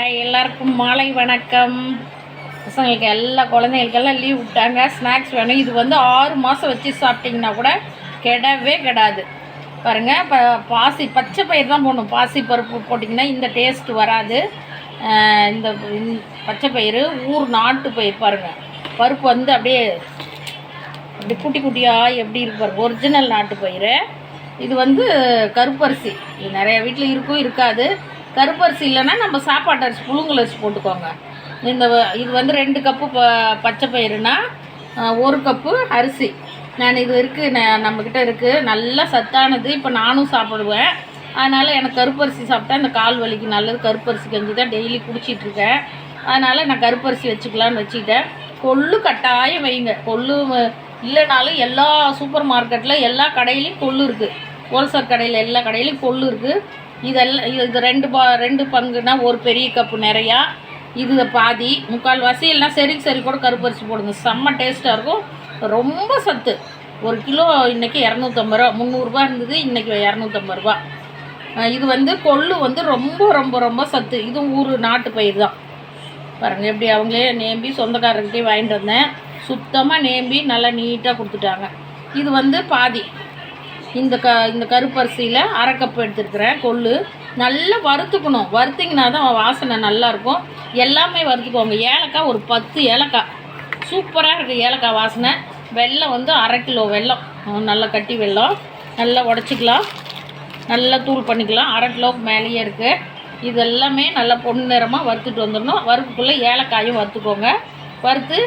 எல்லாருக்கும் மாலை வணக்கம். பசங்களுக்கு எல்லா குழந்தைங்களுக்கெல்லாம் லீவ் விட்டாங்க. ஸ்நாக்ஸ் வேணும். இது வந்து 6 மாதம் வச்சு சாப்பிட்டிங்கன்னா கூட கெடவே கெடாது. பாருங்கள், இப்போ பச்சை பயிர் தான் போடணும். பாசி பருப்பு போட்டிங்கன்னா இந்த டேஸ்ட்டு வராது. இந்த பச்சை பயிர் நாட்டு பயிர் பாருங்கள். பருப்பு வந்து அப்படியே குட்டி குட்டியாக எப்படி இருக்கு பாருங்கள். ஒரிஜினல் நாட்டு பயிர். இது வந்து கருப்பரிசி. இது நிறைய வீட்டில் இருக்கும், இருக்காது. கருப்பரிசி இல்லைன்னா நம்ம சாப்பாட்டு அரிசி, புழுங்கல் அரிசி போட்டுக்கோங்க. இது வந்து 2 கப்பு பச்சை பயிறுனா 1 கப்பு அரிசி. நான் இது இருக்குது, நம்மக்கிட்ட இருக்குது, நல்லா சத்தானது. இப்போ நானும் சாப்பிடுவேன். அதனால் எனக்கு கருப்பரிசி சாப்பிட்டா இந்த கால் வலிக்கு நல்லது. கருப்பரிசி கஞ்சி தான் டெய்லி குடிச்சிட்ருக்கேன். அதனால் நான் கருப்பரிசி வச்சுக்கலான்னு வச்சுக்கிட்டேன். கொள்ளு கட்டாயம் வைங்க. கொள்ளு இல்லைனாலும் எல்லா சூப்பர் மார்க்கெட்டில் எல்லா கடையிலையும் கொள்ளு இருக்குது. ஹோல்சேல் கடையில் எல்லா கடையிலையும் கொள்ளு இருக்குது. இதெல்லாம் இது 2 பங்குனா ஒரு பெரிய கப்பு நிறையா. இது பாதி, முக்கால்வாசி இல்லைனா சரி கூட கருப்பரிசி போடுங்க. செம்ம டேஸ்ட்டாக இருக்கும். ரொம்ப சத்து. 1 கிலோ இன்றைக்கி 250 ரூபா. 300 ரூபா இருந்தது, இன்றைக்கி 250 ரூபா. இது வந்து கொள்ளு வந்து ரொம்ப ரொம்ப ரொம்ப சத்து. இதுவும் நாட்டு பயிர் தான். பாருங்கள், எப்படி அவங்களே நேம்பி சொந்தக்காரர்கிட்டே வாங்கிட்டு வந்தேன். சுத்தமாக நேம்பி நல்லா நீட்டாக கொடுத்துட்டாங்க. இது வந்து பாதி. இந்த கருப்பரிசியில் 1/2 கப்பு எடுத்துருக்குறேன். கொள்ளு நல்லா வறுத்துக்கணும். வறுத்திங்கன்னா தான் வாசனை நல்லாயிருக்கும். எல்லாமே வறுத்துக்கோங்க. ஏலக்காய் ஒரு 10 ஏலக்காய், சூப்பராக இருக்குது ஏலக்காய் வாசனை. வெல்லம் வந்து 1/2 கிலோ வெல்லம், நல்லா கட்டி வெல்லம் நல்லா உடச்சிக்கலாம், நல்லா தூள் பண்ணிக்கலாம். 1/2 கிலோவுக்கு மேலேயே இருக்குது. இது எல்லாமே நல்லா பொன்னிறமாக வறுத்துட்டு வந்துடணும். வறுப்புக்குள்ளே ஏலக்காயும் வறுத்துக்கோங்க. வறுத்து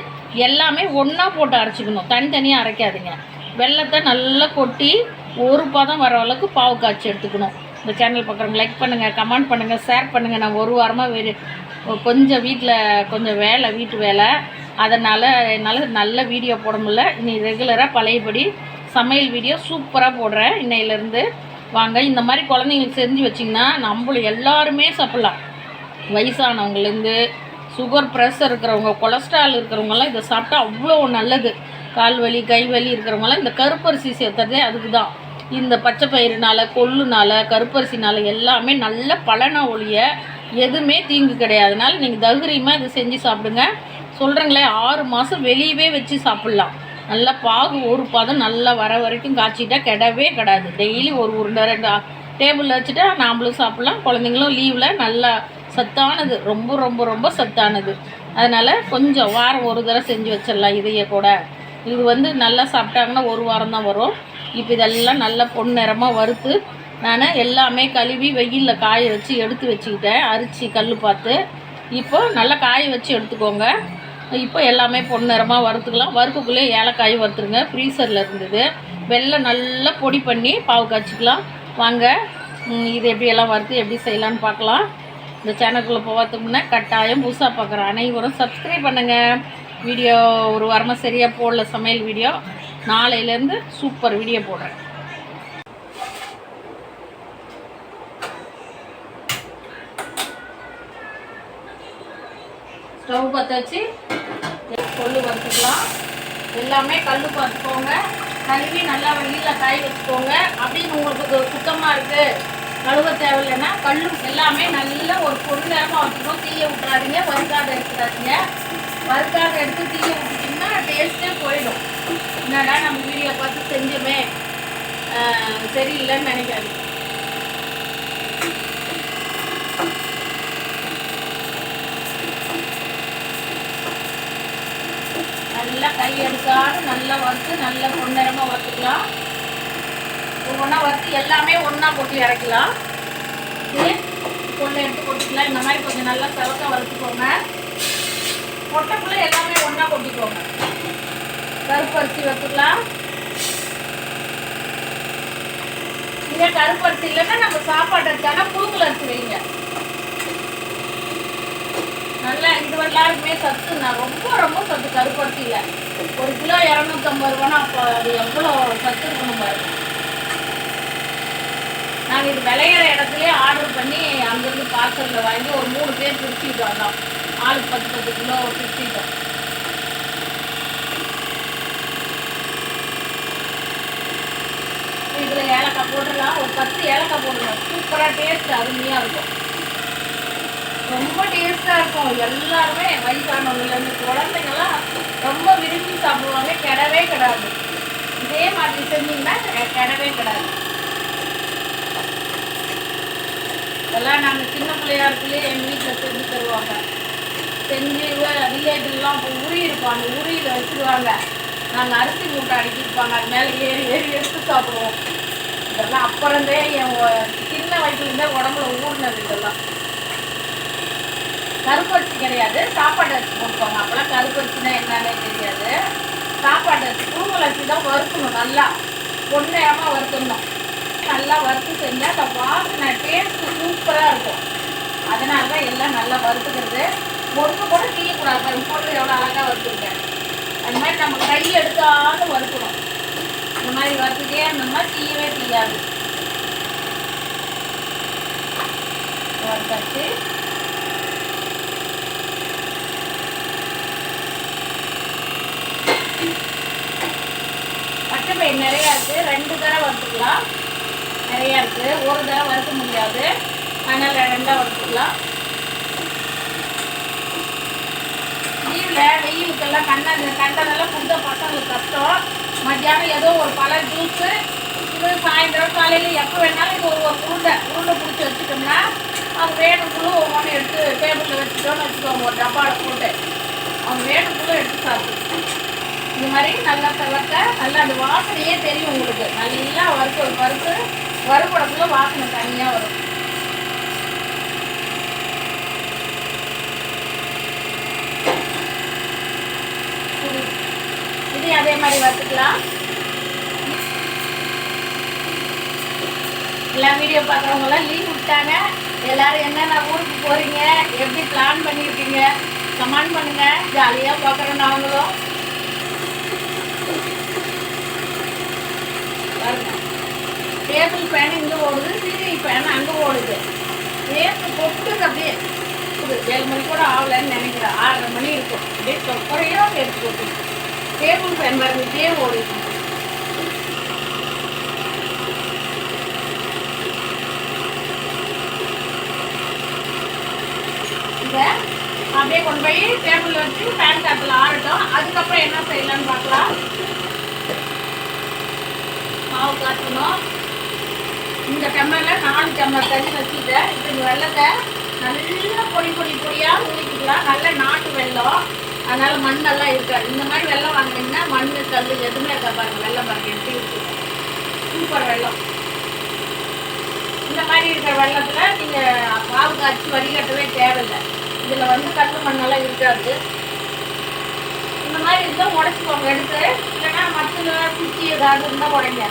எல்லாமே ஒன்றா போட்டு அரைச்சிக்கணும். தனித்தனியாக அரைக்காதீங்க. வெல்லத்தை நல்லா கொட்டி ஒரு பதம் வர அளவுக்கு பாவு காய்ச்சி எடுத்துக்கணும். இந்த சேனல் பார்க்குறவங்க லைக் பண்ணுங்கள், கமெண்ட் பண்ணுங்கள், ஷேர் பண்ணுங்கள். நான் ஒரு வாரமாக கொஞ்சம் வீட்டில் கொஞ்சம் வீட்டு வேலை, அதனால் என்னால் நல்ல வீடியோ போட முடியல. இனி ரெகுலராக பழையபடி சமையல் வீடியோ சூப்பராக போடுறேன் இன்னையிலேருந்து. வாங்க, இந்த மாதிரி குழந்தைங்களுக்கு செஞ்சு வச்சிங்கன்னா நம்மளும் எல்லாருமே சாப்பிட்லாம். வயசானவங்கலேருந்து சுகர், ப்ரெஷர் இருக்கிறவங்க, கொலஸ்ட்ரால் இருக்கிறவங்கலாம் இதை சாப்பிட்டா அவ்வளோ நல்லது. கால் வலி, கை வலி இருக்கிறவங்களாம் இந்த கருப்பரிசி சேர்த்துறதே அதுக்கு தான். இந்த பச்சை பயிறுனால, கொள்ளுனால, கருப்பரிசினால எல்லாமே நல்ல பலனை ஒழிய எதுவுமே தீங்கு கிடையாதுனால நீங்கள் தைரியமாக இது செஞ்சு சாப்பிடுங்க. சொல்கிறேங்களே, 6 மாதம் வெளியவே வச்சு சாப்பிட்லாம். நல்லா பாகு ஒரு பதம் நல்லா வர வரைக்கும் காய்ச்சிட்டா கெடவே கெடாது. டெய்லி ஒரு உருண்டை 2 டேபிளில் வச்சுட்டா நாம்ளும் சாப்பிட்லாம். குழந்தைங்களும் லீவில் நல்லா சத்தானது, ரொம்ப ரொம்ப ரொம்ப சத்தானது. அதனால் கொஞ்சம் வாரம் ஒரு தடவை செஞ்சு வச்சிடலாம். இதையே கூட இது வந்து நல்லா சாப்பிட்டாங்கன்னா 1 வாரம் தான் வரும். இப்போ இதெல்லாம் நல்லா பொன்னிறமாக வறுத்து நான் எல்லாமே கழுவி வெயிலில் காய வச்சு எடுத்து வச்சுக்கிட்டேன். அரிசி கல் பார்த்து இப்போ நல்லா காய வச்சு எடுத்துக்கோங்க. இப்போ எல்லாமே பொன்னிறமாக வறுத்துக்கலாம். வறுப்புக்குள்ளே ஏலக்காயும் வறுத்துருங்க. ஃப்ரீசரில் இருந்தது. வெல்லம் நல்லா பொடி பண்ணி பாவு காய்ச்சிக்கலாம். வாங்க, இது எப்படியெல்லாம் வறுத்து எப்படி செய்யலான்னு பார்க்கலாம். இந்த சேனலுக்குள்ளே போகிறதுக்கு முன்னே கட்டாயம் புதுசாக பார்க்குற அனைவரும் சப்ஸ்கிரைப் பண்ணுங்கள். வீடியோ ஒரு வாரமாக சரியாக போடல சமையல் வீடியோ. நாளையிலேருந்து சூப்பர் வீடியோ போடுறேன். ஸ்டவ் பற்ற வச்சு கொள்ளு வறுத்துக்கலாம். எல்லாமே கல் பார்த்துக்கோங்க. கழுவி நல்லா வெயிலில் காய வச்சுக்கோங்க. அப்படின்னு உங்களுக்கு சுத்தமாக இருக்குது, கழுவ தேவையில்லைன்னா கல்லும் எல்லாமே நல்லா ஒரு பொன்னிறமாக வச்சுக்கணும். தீயை விட்டுறாதீங்க, வறுக்காத எடுத்துடாதீங்க. வறுக்காத எடுத்து தீயை விட்டுட்டிங்கன்னா டேஸ்ட்டே போயிடும். என்னடா நம்ம வீடியோ பார்த்து செஞ்சோமே சரியில்லைன்னு நினைக்காதீங்க. நல்லா கை எடுக்காது நல்லா வறுத்து நல்லா பொன்னிறமாக வறுத்துக்கலாம். ஒவ்வொன்றா வறுத்து எல்லாமே ஒன்றா போட்டு இறக்கலாம். கொள்ளை எடுத்து கொட்டிக்கலாம். இந்த மாதிரி கொஞ்சம் நல்லா செவக்க வறுத்துக்கோங்க. கொட்டைக்குள்ளே எல்லாமே ஒன்றா கொட்டிக்கோங்க. கருப்பரிசி வறுத்துக்கலாம். இதே கருப்பரிசி இல்லைன்னா நம்ம சாப்பாடு அரிசினா புழுங்கல் அரிசி வைங்க. நல்லா இது எல்லாருக்குமே சத்து. நான் ரொம்ப ரொம்ப சத்து கருப்பரிசியில். 1 கிலோ 250 ரூபானா அப்போ அது எவ்வளோ சத்து இருக்கணும் பாருங்க. நாங்கள் இது விளையிற இடத்துலேயே ஆர்டர் பண்ணி அங்கேருந்து பார்சலில் வாங்கி ஒரு 3 பேர் பிரிச்சுக்கிட்டோம். தான் ஆளுக்கு 10 கிலோ பிரிச்சுக்கிட்டோம். இதில் ஏலக்காய் போடலாம். ஒரு 10 ஏலக்காய் போடலாம். சூப்பராக டேஸ்ட் அருமையாக இருக்கும். ரொம்ப டேஸ்ட்டாக இருக்கும். எல்லாருமே வயசானவங்கலேருந்து குழந்தைங்கள்லாம் ரொம்ப விரும்பி சாப்பிடுவாங்க. கிடவே கிடாது. இதே மாதிரி செஞ்சிங்கன்னா கிடவே கிடாது. இதெல்லாம் நாங்கள் சின்ன பிள்ளையா இருக்குள்ளே எங்கள் வீட்டில் செஞ்சு தருவாங்க. செஞ்சு வில்லேஜ்லாம் இப்போ உரி இருக்கும். அந்த உரியில் வச்சுருவாங்க. நாங்கள் அரிசி மூட்டை அடிக்கிருப்பாங்க. அது மேலே ஏறி ஏறி எடுத்து சாப்பிடுவோம். இதெல்லாம் அப்புறந்தே என் சின்ன வயசுலேருந்தே உடம்புல ஊறினது. இதெல்லாம் கருப்பரிசி கிடையாது, சாப்பாடு அரிசி போட்டுப்பாங்க. அப்போல்லாம் கருப்பரிசினா என்னன்னே தெரியாது. சாப்பாடு அரிசி புழுங்கல் அரிசி தான் வறுக்கணும். நல்லா பொன்னையாமல் வறுக்கணும். நல்லா வறுத்து செஞ்சால் அந்த வாசனை டேஸ்ட்டு சூப்பராக இருக்கும். அதனால தான் எல்லாம் நல்லா வறுத்துக்கிறது. ஒன்று கூட தீயக்கூடாது. பொருள் எவ்வளோ அழகாக வறுத்துருக்கேன். அது மாதிரி நம்ம கையில் எடுக்காத வறுக்கணும். இந்த மாதிரி வறுத்துட்டே இருந்தோம்னா தீயவே தீயாது. வறுத்தாச்சு. பச்சை பயிர் நிறையா இருக்குது. 2 தடவை வறுத்துக்கலாம். நிறையா இருக்குது. ஒரு தடவை வறுக்க முடியாது. அதனால் 2ஆக வறுத்துக்கலாம். லீவில் வெயிலுக்கெல்லாம் கண்டதெல்லாம் கொடுத்த பசங்களுக்கு கஷ்டம். மத்தியானம் ஏதோ ஒரு பழ ஜூஸு, இது சாயந்தரம் காலையில் எப்போ வேணாலும் இது ஒரு உருண்டை பிடிச்சி வச்சுட்டோம்னா அவங்க வேணுக்குள்ளே ஒவ்வொன்று எடுத்து டேபிளில் வச்சுட்டோன்னு வச்சுக்கோங்க. ஒரு டப்பாவில் போட்டு அவங்க வேணுக்குள்ளே எடுத்து சாப்பிட்டு இந்த மாதிரி நல்லா தவக்க நல்லா அந்த வாசனையே தெரியும் உங்களுக்கு. நல்லா வறுத்து வறுபடக்குள்ள வாசனை தனியாக வரும். இது அதே மாதிரி வறுத்துக்கலாம். எல்லா வீடியோ பார்க்குறவங்களாம் லீவ் விட்டாங்க. எல்லோரும் என்னென்ன ஊருக்கு போகிறீங்க, எப்படி பிளான் பண்ணியிருக்கீங்க கமெண்ட் பண்ணுங்கள். ஜாலியாக பார்க்குறோம் நாங்களும். டேபிள் ஃபேன் இங்கே ஓடுது, சீரியல் ஃபேன் அங்கே ஓடுது. நேற்று கொட்டுது அப்படியே. 7 மணி கூட ஆகலைன்னு நினைக்கிறேன். 6:30 மணி இருக்கும். அப்படியே குறையாக எடுத்து போட்டு டேபிள் ஃபேன் வந்துட்டே ஓடுது. இதை அப்படியே கொண்டு போய் டேபிள் வச்சு ஃபேன் காற்றுல ஆறட்டும். அதுக்கப்புறம் என்ன செய்யலான்னு பார்க்கலாம். மாவு காய்ச்சணும். இந்த டம்ளரில் 4 டம்ளர் தண்ணி வச்சுட்டேன். இப்போ இந்த வெள்ளத்தை நல்லா பொடியாக ஊற்றிக்கலாம். நல்ல நாட்டு வெல்லம், அதனால் மண்ணெல்லாம் இருக்காது. இந்த மாதிரி வெல்லம் வாங்கினீங்கன்னா மண் கல் எதுவுமே இருக்காது. பாருங்கள் வெல்லம் பாருங்கள் எப்படி இருக்குது. சூப்பர் வெல்லம். இந்த மாதிரி இருக்கிற வெள்ளத்தில் நீங்கள் பாவு காய்ச்சி வடிகட்டவே தேவையில்லை. இதில் கல் மண்ணெல்லாம் இருக்காது. இந்த மாதிரி இருந்தால் உடச்சிக்கோங்க எடுத்து. இல்லைன்னா மற்ற குச்சி ஏதாவது இருந்தால் உடைங்க.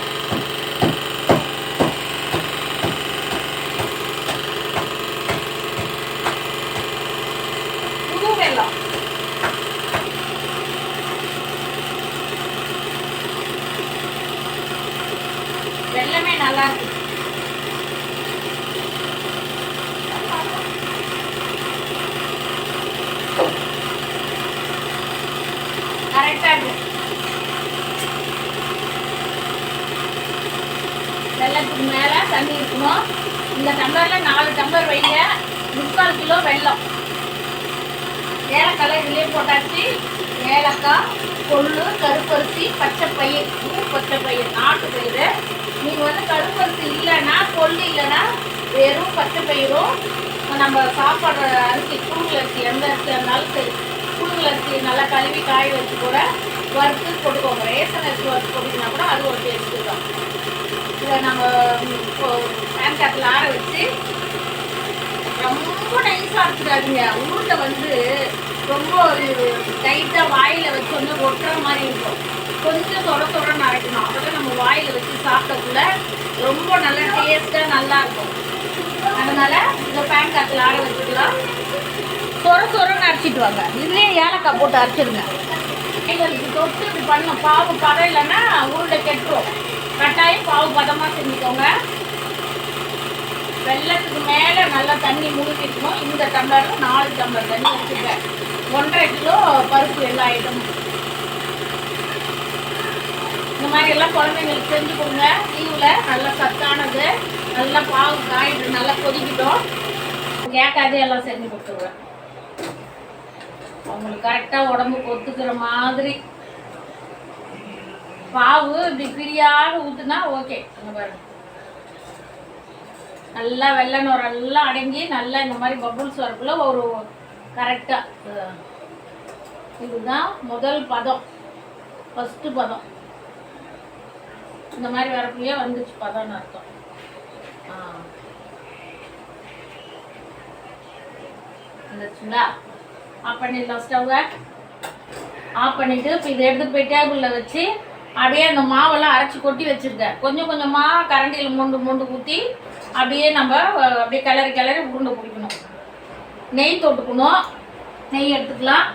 புது வெல்லம். வெல்லமே நல்லா இருக்கு. கரெக்டாக இருக்கு. வெள்ளத்துக்கு மேலே தண்ணி இருக்கணும். இந்த டம்ளரில் 4 டம்ளர் வைங்க. 3/4 கிலோ வெல்லம். ஏலக்காய் இதுலேயே போட்டாச்சு. ஏலக்காய், கொள்ளு, கருப்பரிசி, பச்சை பயிர், பச்சை பயிர், நாட்டு பயிர். நீங்கள் கருப்பரிசி இல்லைன்னா, கொள்ளு இல்லைன்னா வெறும் பச்சை பயிரும் நம்ம சாப்பாடு அரிசி புழுங்கல் அரிசி எந்த அரிசி இருந்தாலும் சரி, புழுங்கல் அரிசி நல்லா கழுவி காய வச்சு கூட வறுத்து போட்டுக்கோங்க. ரேஷன் அரிசி வறுத்து போட்டிங்கன்னா கூட அது ஒரு டேஸ்ட்டு தான். இதை நம்ம பேன் காட்டில் ஆற வச்சு ரொம்ப நைஸாக அரைச்சிடாதீங்க. உருண்டை ரொம்ப ஒரு டைட்டாக வாயில் வச்சு ஒட்டுற மாதிரி இருக்கும். கொஞ்சம் சொடன்னு அரைக்கணும். அதெல்லாம் நம்ம வாயில் வச்சு சாப்பிட்டக்குள்ள ரொம்ப நல்லா டேஸ்ட்டாக நல்லாயிருக்கும். அதனால் இந்த பேன் காட்டில் ஆற வச்சுக்கலாம். சொரன்னு அரைச்சிட்டு வாங்க. இதுலேயே ஏலக்காய் போட்டு அரைச்சிடுங்க. எங்களுக்கு தொட்டு இப்படி பண்ணணும். பாவு பதம் இல்லைன்னா உருண்டை கெட்டுரும். கட்டாயம் பாவு பதமாக செஞ்சுக்கோங்க. வெள்ளத்துக்கு மேலே நல்லா தண்ணி முழுக்கிக்கணும். இந்த டம்ளரில் 4 டம்ளர் தண்ணி வச்சுருக்கேன். 1.5 கிலோ பருப்பு எல்லா ஐட்டமும். இந்த மாதிரி எல்லாம் குழந்தைங்களுக்கு செஞ்சு கொடுங்க. லீவில் நல்லா சத்தானது. நல்லா பாவு காயிட்டு நல்லா கொதிக்கிட்டோம். கேட்காதே எல்லாம் செஞ்சு கொடுத்துருவேன். அவங்களுக்கு கரெக்டாக உடம்புக்கு ஒத்துக்கிற மாதிரி பாவு இப்படி பிரியாக ஊற்றுனா ஓகே. அங்கே பாருங்க, நல்லா வெள்ளை நுரெல்லாம் அடங்கி நல்லா இந்த மாதிரி பபுள்ஸ் வரக்குள்ள ஒரு கரெக்டாக. இதுதான் முதல் பதம், ஃபஸ்ட்டு பதம். இந்த மாதிரி வரக்குள்ளேயே வந்துச்சு பதம்னு அர்த்தம். வந்துச்சுங்களா? ஆஃப் பண்ணிடலாம் ஸ்டவ்வை. ஆஃப் பண்ணிவிட்டு இப்போ இதை எடுத்து போய் டேபிளில் வச்சு அப்படியே அந்த மாவெல்லாம் அரைச்சி கொட்டி வச்சுருக்கேன். கொஞ்சம் கொஞ்சமாக கரண்டியில் மொண்டு ஊற்றி அப்படியே நம்ம அப்படியே கிளறி உருண்டை பிடிக்கணும். நெய் தொட்டுக்கணும். நெய் எடுத்துக்கலாம்.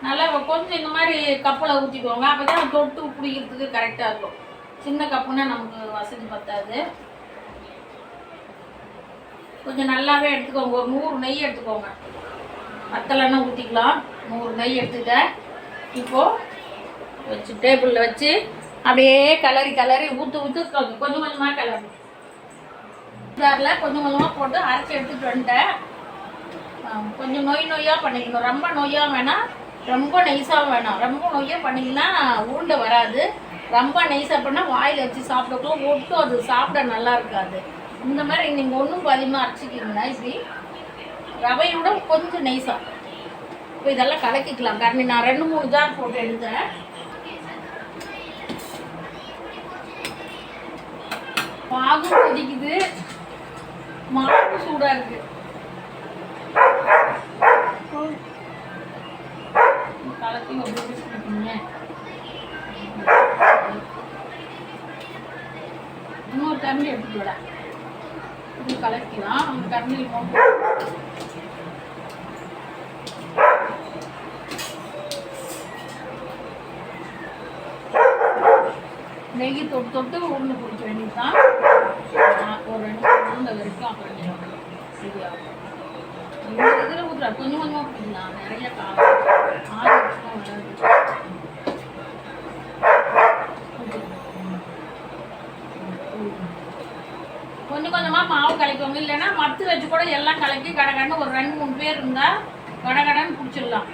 நல்லா கொஞ்சம் இந்த மாதிரி கப்பில் ஊற்றிக்குவாங்க. அப்போ தான் தொட்டு பிடிக்கிறதுக்கு கரெக்டாக இருக்கும். சின்ன கப்புன்னா நமக்கு வசதி பத்தாது. கொஞ்சம் நல்லாவே எடுத்துக்கோங்க. ஒரு 100 நெய் எடுத்துக்கோங்க. வத்தலைன்னா ஊற்றிக்கலாம். 100 நெய் எடுத்துக்கிட்டேன். இப்போது வச்சு டேபிளில் வச்சு அப்படியே கிளறி ஊற்று கொஞ்சம் கொஞ்சமாக கிளறி ஜாரில் கொஞ்சம் கொஞ்சமாக போட்டு அரைச்சி எடுத்துகிட்டு வந்துட்டேன். கொஞ்சம் நொய்யாக பண்ணிக்கணும். ரொம்ப நொய்யாக வேணாம், ரொம்ப நெய்ஸாகவும் வேணாம். ரொம்ப நொய்யாக பண்ணிங்கன்னா உருண்டை வராது. ரொம்ப நெய்ஸாக பண்ணால் வாயில் வச்சு சாப்பிடக்குள்ள ஒட்டும், அது சாப்பிட நல்லா இருக்காது. இந்த மாதிரி நீங்கள் ஒன்றும் அதிகமாக அரைச்சிக்கிங்கன்னா இப்படி ரவையோட கொஞ்சம் நெய்ஸாக. இப்போ இதெல்லாம் கலக்கிக்கலாம். கரண்டி நான் 2-3 ஜார் போட்டு எடுத்தேன். பாகும் கொதிக்குது, மாவு சூடாக இருக்குது. கலக்கி கொடுப்பீங்க. இன்னொரு கரண்டி எடுத்துட்டு விட இது கலக்கலாம். அந்த கரண்டியில் போட்டு நெய் தொட்டு உருண்டை பிடிக்க வேண்டியதுதான். ஒரு 2 உருண்டை வரைக்கும் அப்புறம் சரியாகும். இந்த இதில் ஊற்றுறா கொஞ்சம் கொஞ்சமாக பிடிக்கலாம். நிறைய கொஞ்சம் கொஞ்சமாக மாவு கலக்குவாங்க. இல்லைன்னா மத்து வச்சு கூட எல்லாம் கலக்கி கடகடன்னு ஒரு 2-3 பேர் இருந்தால் கடகடன்னு பிடிச்சிடலாம்.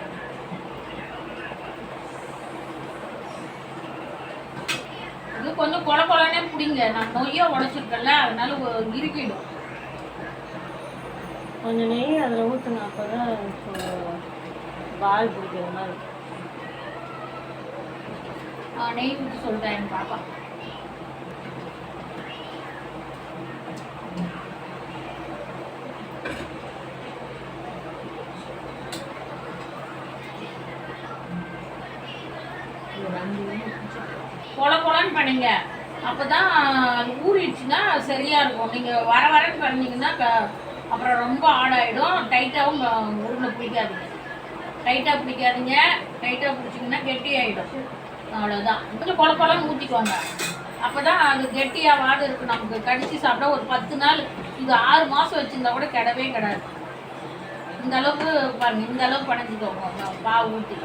இது கொஞ்சம் கொலனே பிடிங்க. நான் நொய்யாக உடைச்சிருக்கல, அதனால இறுக்கிடும். கொஞ்சம் நெய் அதில் ஊற்றுங்க. அப்போ தான் பால் பிடிக்கிற மாதிரி. நெய் ஊற்றி சொல்கிறேன் என் பாப்பா. கொலன்னு பண்ணிங்க. அப்போ தான் ஊறிடுச்சுன்னா சரியாக இருக்கும். நீங்கள் வரன்னு பண்ணிங்கன்னா அப்புறம் ரொம்ப ஆடாயிடும். டைட்டாகவும் உருண்டை பிடிக்காதீங்க. டைட்டாக பிடிச்சிங்கன்னா கெட்டி ஆகிடும். அவ்வளோதான். கொஞ்சம் கொலன்னு ஊற்றிக்கோங்க. அப்போ தான் அது கெட்டியாக வாடு இருக்கும். நமக்கு கடிச்சு சாப்பிட்டா ஒரு 10 நாள், இது 6 மாதம் வச்சுருந்தா கூட கிடவே கிடாது. இந்த அளவுக்கு பாருங்கள், இந்த அளவுக்கு பனைஞ்சிக்கோங்க. பாவு ஊற்றி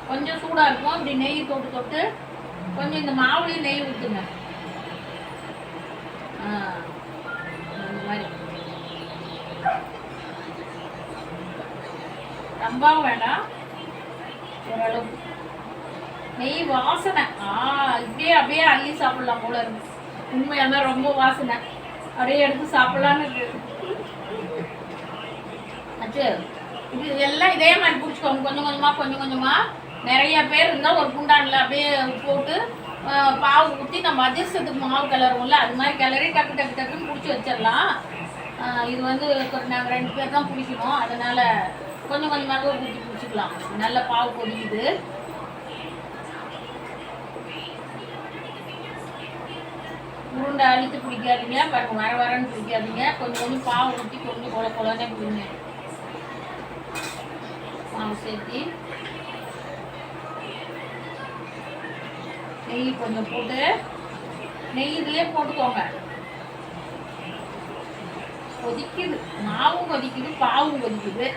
கொஞ்சம் சூடாக இருக்கும். இப்படி நெய் தொட்டு கொஞ்சம் இந்த மாவுலையும் நெய் ஊற்றுங்க. இந்த மாதிரி ரொம்பவும் வேண்டாம், ஓரளவுக்கு. நெய் வாசனை அப்படியே அள்ளி சாப்பிடலாம் போல இருக்கு. உண்மையாக தான் ரொம்ப வாசனை. அப்படியே எடுத்து சாப்பிடலான்னு இருக்கு. இது எல்லாம் இதே மாதிரி பிடிச்சிக்கோங்க. கொஞ்சம் கொஞ்சமாக நிறைய பேர் இருந்தால் ஒரு குண்டானில் அப்படியே போட்டு பாவு ஊற்றி நம்ம அதிர்ஷ்டத்துக்கு மாவு கிளறுவோம்ல, அது மாதிரி கிளறி டக்குன்னு பிடிச்சி வச்சிடலாம். இது வந்து நாங்கள் 2 பேர் தான் பிடிக்கணும். அதனால் கொஞ்சம் கொஞ்சமாக ஊற்றி பிடிச்சிக்கலாம். நல்ல பாவு கொதிக்குது. உருண்டை அழுத்து பிடிக்காதீங்க. பாருங்க, வரன்னு பிடிக்காதீங்க. கொஞ்சம் பாவு ஊற்றி கொஞ்சம் கொலனே பிடிங்க. மாவு சேர்த்தி நெய் கொஞ்சம் போட்டு நெய் இதுலேயே போட்டுக்கோங்க. கொதிக்குது, மாவும் கொதிக்குது, பாவும் கொதிக்குது.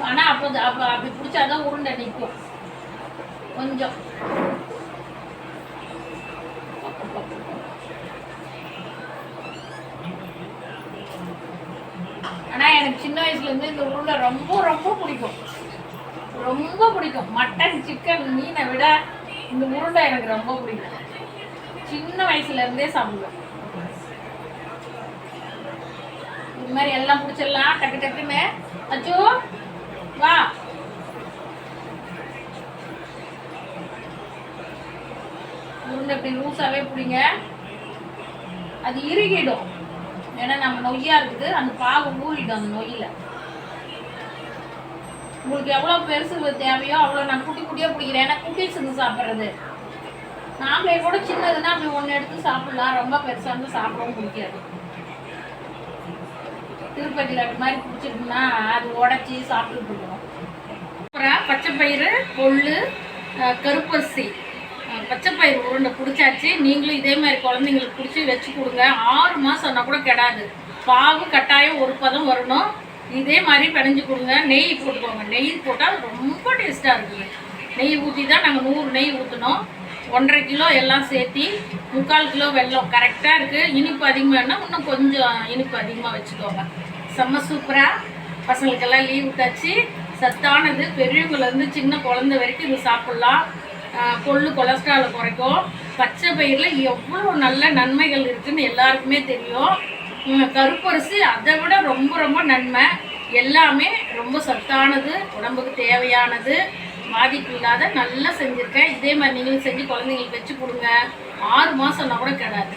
ஆனால் அப்படி பிடிச்சாதான் உருண்டை நிற்கும். கொஞ்சம் எனக்கு சின்ன வயசுலேருந்து இந்த உருண்டை ரொம்ப ரொம்ப பிடிக்கும், ரொம்ப பிடிக்கும். மட்டன் சிக்கன் மீனை விட இந்த உருண்டை எனக்கு ரொம்ப பிடிக்கும். சின்ன வயசுலேருந்தே சாப்பிடுவேன். இது மாதிரி எல்லாம் பிடிச்சிடலாம் டக்கு டக்குன்னு. அச்சோ வா, உருண்டை இப்படி லூஸாகவே பிடிங்க. அது இறுகிடும், ஏன்னா நம்ம நொய்யா இருக்குது, அந்த பாகு ஊறிடும் அந்த நொய்யில். உங்களுக்கு எவ்வளோ பெருசு தேவையோ அவ்வளோ நான் குட்டி குட்டியாக பிடிக்கிறேன். ஏன்னா குட்டி செஞ்சு சாப்பிட்றது, நாமளே கூட சின்னதுன்னா அப்படி ஒன்று எடுத்து சாப்பிட்லாம். ரொம்ப பெருசாக இருந்து சாப்பிடவும் பிடிக்காது. திருப்பதி லட்டு மாதிரி பிடிச்சிருக்குன்னா அது உடச்சி சாப்பிட்டு இருக்கணும். அப்புறம் பச்சைப்பயிறு, கொள்ளு, கருப்பரிசி, பச்சைப்பயிறு உருண்டை பிடிச்சாச்சு. நீங்களும் இதே மாதிரி குழந்தைங்களுக்கு பிடிச்சி வச்சு கொடுங்க. 6 மாதம்னா கூட கெடாது. பாவு கட்டாயம் ஒரு பதம் வரணும். இதே மாதிரி பிணைஞ்சு கொடுங்க. நெய் போட்டுக்கோங்க. நெய் போட்டால் ரொம்ப டேஸ்ட்டாக இருக்குது. நெய் ஊற்றி தான் நாங்கள் 100 நெய் ஊற்றினோம். 1.5 கிலோ எல்லாம் சேர்த்தி 3/4 கிலோ வெல்லம் கரெக்டாக இருக்குது. இனிப்பு அதிகமாகனா இன்னும் கொஞ்சம் இனிப்பு அதிகமாக வச்சுக்கோங்க. செம்ம சூப்பராக. பசங்களுக்கெல்லாம் லீவ் விட்டாச்சு. சத்தானது, பெரியவங்கலேருந்து சின்ன குழந்தை வரைக்கும் இது சாப்பிட்லாம். கொள்ளு கொலஸ்ட்ராலை குறைக்கும். பச்சை பயிரில் எவ்வளோ நல்ல நன்மைகள் இருக்குதுன்னு எல்லாருக்குமே தெரியும். கருப்பரிசி அதை விட ரொம்ப ரொம்ப நன்மை. எல்லாமே ரொம்ப சத்தானது, உடம்புக்கு தேவையானது, பாதிப்பு இல்லாத நல்லா செஞ்சுருக்கேன். இதே மாதிரி நீங்களும் செஞ்சு குழந்தைங்களுக்கு வச்சு கொடுங்க. 6 மாதம்னா கூட கெடாது.